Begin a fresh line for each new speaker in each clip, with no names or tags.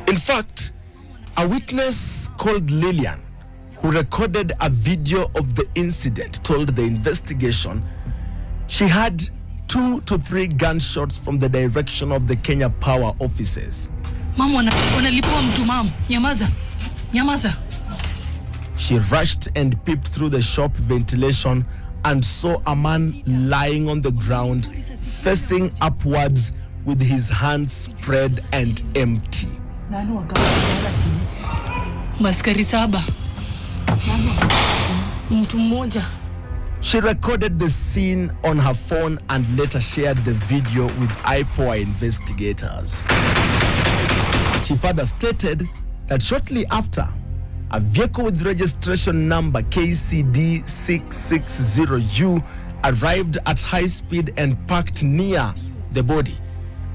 In fact, a witness called Lillian, who recorded a video of the incident, told the investigation she had 2 to 3 gunshots from the direction of the Kenya Power offices.
Mama, wanalipua mtu mama. Nyamaza. Nyamaza.
She rushed and peeped through the shop ventilation and saw a man lying on the ground, facing upwards with his hands spread and empty.
Maskari saba. Mtu mmoja.
She recorded the scene on her phone and later shared the video with IPOA investigators. She further stated that shortly after, a vehicle with registration number KCD 660U arrived at high speed and parked near the body,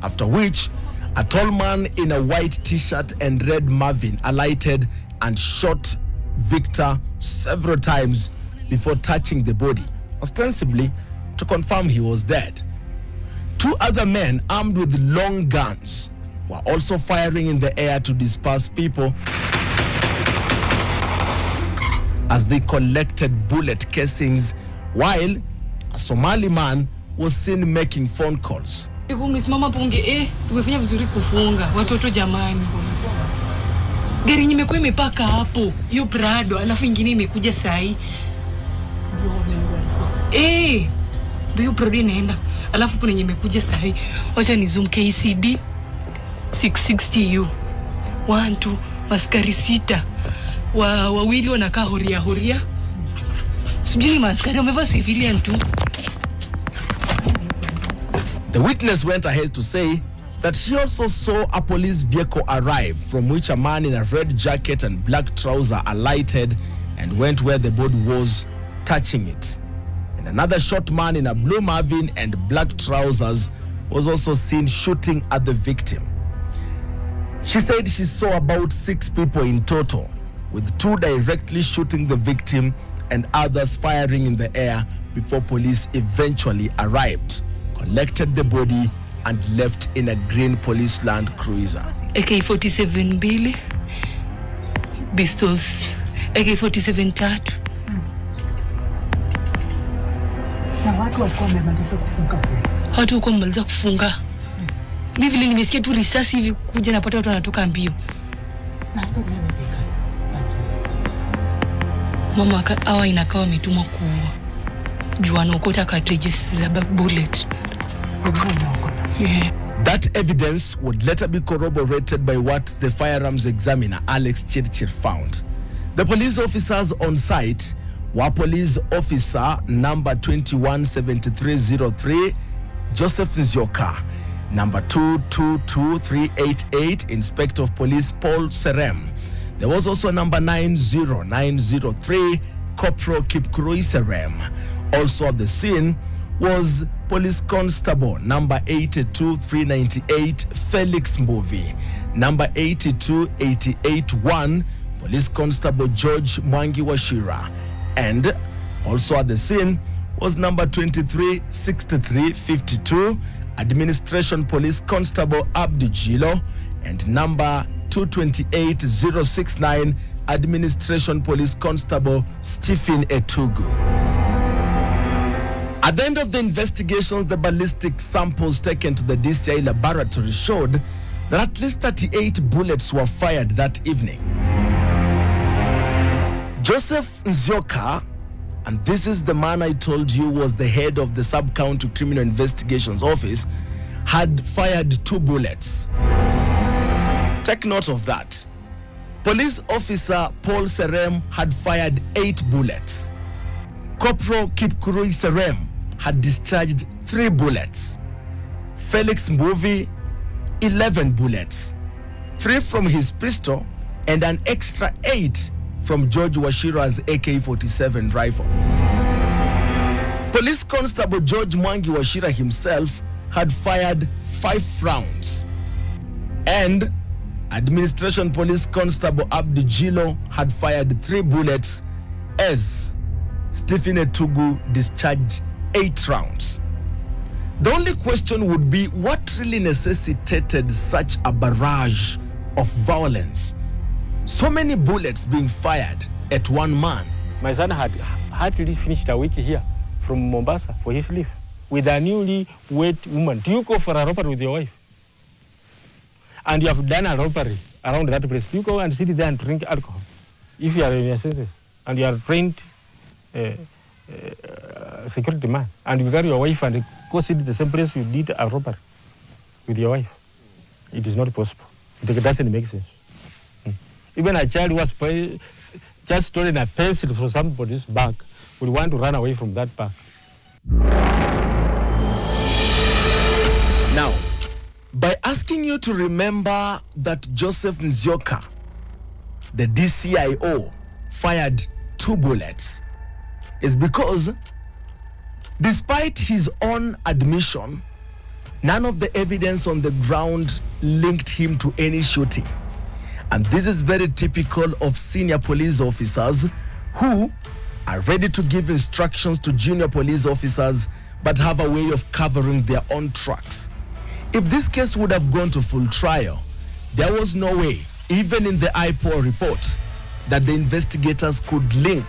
after which a tall man in a white t-shirt and red Marvin alighted and shot Victor several times before touching the body, ostensibly to confirm he was dead. 2 other men armed with long guns were also firing in the air to disperse people as they collected bullet casings, while a Somali man was seen making phone calls.
Mama punge tumefanya vizuri kufunga watoto jamani. Gari imekuwa imepaka hapo, hiyo Prado, alafu ingine imekuja sahi. Ndio hiyo Prado inaenda. Alafu kuna yenye imekuja sahi. Wacha ni zoom KCD 660U. 1 2 maskari 6. Wawili wanakaa horia. Sijui maskari wamevaa civilian tu.
The witness went ahead to say that she also saw a police vehicle arrive, from which a man in a red jacket and black trouser alighted and went where the body was, touching it. And another short man in a blue Marvin and black trousers was also seen shooting at the victim. She said she saw about 6 people in total, with 2 directly shooting the victim and others firing in the air before police eventually arrived, collected the body and left in a green police Land Cruiser.
AK-47 Billy, pistols, AK-47 tatu.
Na watu walikuwa wamemaliza kufunga kule.
Watu walikuwa wamemaliza kufunga. Mimi vile nimesikia tu risasi hivi kuja napata watu wanatoka mbio.
Na hapo nimepika.
Mama hawa inakaa wametumwa kuua. Juana ukota cartridges za bullet. Yeah.
That evidence would later be corroborated by what the firearms examiner Alex Chirchir found. The police officers on site were police officer number 217303 Joseph Nzioka, number 222388 Inspector of Police Paul Serem. There was also number 90903 Corporal Kipkurui Serem. Also at the scene was Police Constable number 82398 Felix Mbuvi, number 82881 Police Constable George Mwangi Washira, and also at the scene was number 236352 Administration Police Constable Abdi Jilo and number 228069 Administration Police Constable Stephen Etugu. At the end of the investigations, the ballistic samples taken to the DCI laboratory showed that at least 38 bullets were fired that evening. Joseph Nzioka, and this is the man I told you was the head of the Sub-County Criminal Investigations Office, had fired 2 bullets. Take note of that. Police officer Paul Serem had fired 8 bullets. Corporal Kipkurui Serem had discharged 3 bullets. Felix Mbuvi, 11 bullets. 3 from his pistol and an extra 8 from George Washira's AK-47 rifle. Police Constable George Mwangi Washira himself had fired 5 rounds. And Administration Police Constable Abdi Jilo had fired 3 bullets as Stephen Etugu discharged 8 rounds. The only question would be what really necessitated such a barrage of violence. So many bullets being fired at one man.
My son had hardly finished a week here from Mombasa for his leave with a newly wed woman. Do you go for a robbery with your wife? And you have done a robbery around that place. Do you go and sit there and drink alcohol? If you are in your senses and you are trained security man and you carry your wife and go sit in the same place you did a robbery with your wife, it is not possible. It doesn't make sense. Even a child who was just stolen a pencil from somebody's bag would want to run away from that bag.
Now, by asking you to remember that Joseph Nzioka, the DCIO, fired 2 bullets, is because despite his own admission, none of the evidence on the ground linked him to any shooting. And this is very typical of senior police officers who are ready to give instructions to junior police officers but have a way of covering their own tracks. If this case would have gone to full trial, there was no way, even in the IPOA report, that the investigators could link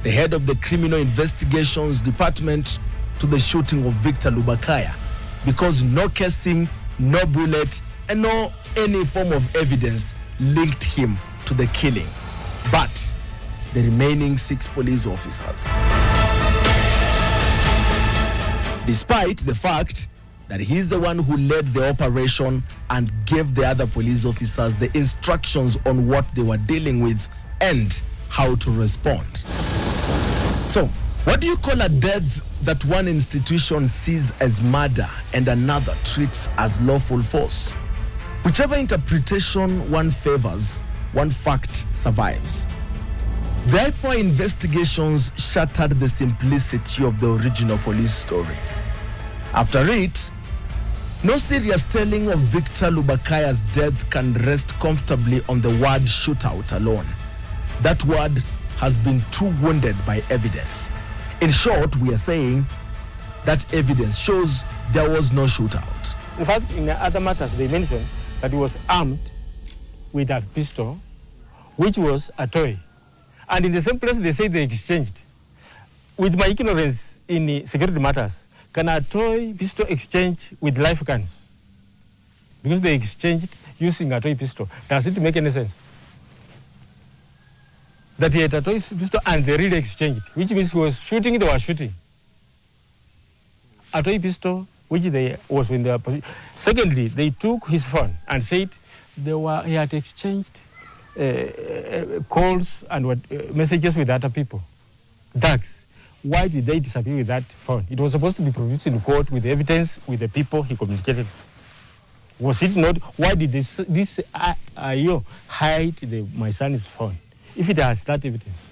the head of the Criminal Investigations Department to the shooting of Victor Lubakaya, because no casing, no bullet, and no any form of evidence linked him to the killing. But the remaining 6 police officers, despite the fact that he's the one who led the operation and gave the other police officers the instructions on what they were dealing with and how to respond. So, what do you call a death that one institution sees as murder and another treats as lawful force? Whichever interpretation one favors, one fact survives. The IPOA investigations shattered the simplicity of the original police story. After it, no serious telling of Victor Lubakaya's death can rest comfortably on the word shootout alone. That word has been too wounded by evidence. In short, we are saying that evidence shows there was no shootout.
In fact, in the other matters, they mentioned that he was armed with a pistol, which was a toy. And in the same place, they say they exchanged. With my ignorance in security matters, can a toy pistol exchange with live guns? Because they exchanged using a toy pistol. Does it make any sense? That he had a toy pistol and they really exchanged, which means he was shooting, they were shooting. A toy pistol, which they was in their position. Secondly, they took his phone and said he had exchanged calls and messages with other people. Thugs. Why did they disappear with that phone? It was supposed to be produced in court with evidence with the people he communicated with. Was it not? Why did this IO hide my son's phone if it has that evidence?